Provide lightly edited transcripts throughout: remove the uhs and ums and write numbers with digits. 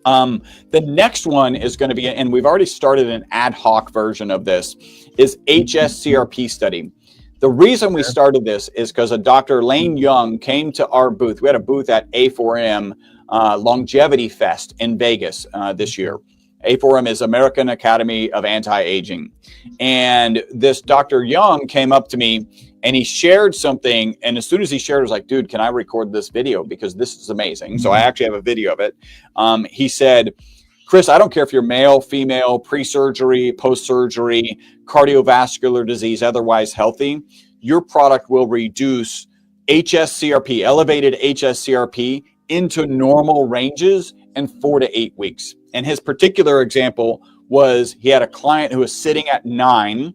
The next one is going to be, and we've already started an ad hoc version of this, is HSCRP study. The reason we started this is because a Dr. Lane Young came to our booth. We had a booth at A4M Longevity Fest in Vegas this year. A4M is American Academy of Anti-Aging. And this Dr. Young came up to me and he shared something. And as soon as he shared, I was like, dude, can I record this video? Because this is amazing. So I actually have a video of it. He said, Chris, I don't care if you're male, female, pre-surgery, post-surgery, cardiovascular disease, otherwise healthy, your product will reduce HSCRP, elevated HSCRP, into normal ranges in 4 to 8 weeks. And his particular example was he had a client who was sitting at 9,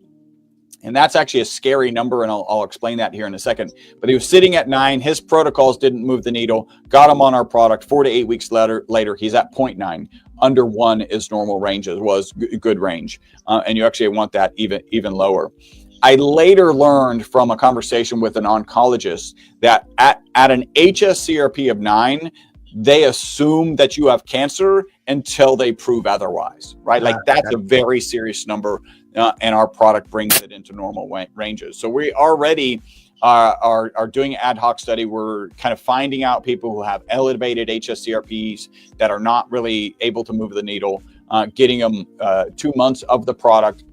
and that's actually a scary number, and I'll explain that here in a second. But he was sitting at 9. His protocols didn't move the needle, got him on our product. 4 to 8 weeks later he's at 0.9. Under 1 is normal range, was good range. And you actually want that even lower. I later learned from a conversation with an oncologist that at an HSCRP of 9, they assume that you have cancer until they prove otherwise, right? Like that's a very serious number, and our product brings it into normal ranges. So we already are doing an ad hoc study. We're kind of finding out people who have elevated HSCRPs that are not really able to move the needle, getting them 2 months of the product.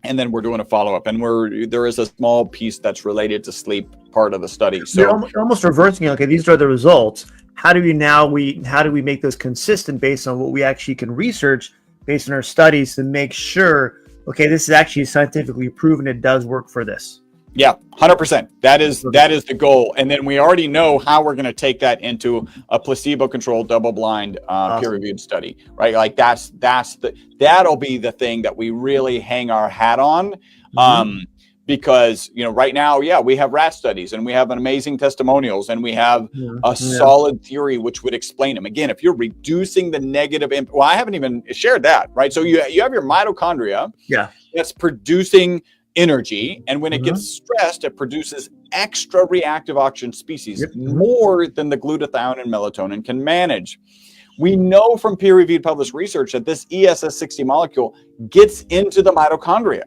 And then we're doing a follow-up, and there is a small piece that's related to sleep part of the study. So you're almost reversing it. Okay, these are the results. How do we make those consistent based on what we actually can research based on our studies to make sure, okay, this is actually scientifically proven it does work for this? Yeah, 100%. That is the goal. And then we already know how we're going to take that into a placebo-controlled, double-blind, peer-reviewed study, right? Like that'll be the thing that we really hang our hat on, because right now, we have rat studies and we have amazing testimonials and we have a solid theory which would explain them. Again, if you're reducing the negative impact, well, I haven't even shared that, right? So you have your mitochondria, that's producing energy, and when it gets stressed, it produces extra reactive oxygen species, more than the glutathione and melatonin can manage. We know from peer-reviewed published research that this ESS60 molecule gets into the mitochondria.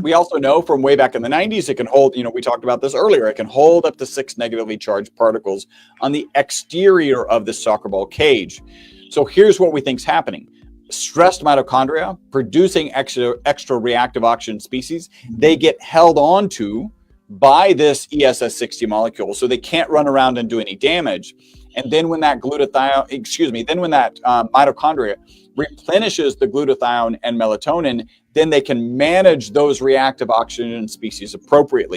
We also know from way back in the 90s, it can hold, we talked about this earlier, it can hold up to 6 negatively charged particles on the exterior of the soccer ball cage. So here's what we think is happening. Stressed mitochondria producing extra reactive oxygen species, they get held onto by this ESS60 molecule, so they can't run around and do any damage. And then when that mitochondria replenishes the glutathione and melatonin, then they can manage those reactive oxygen species appropriately.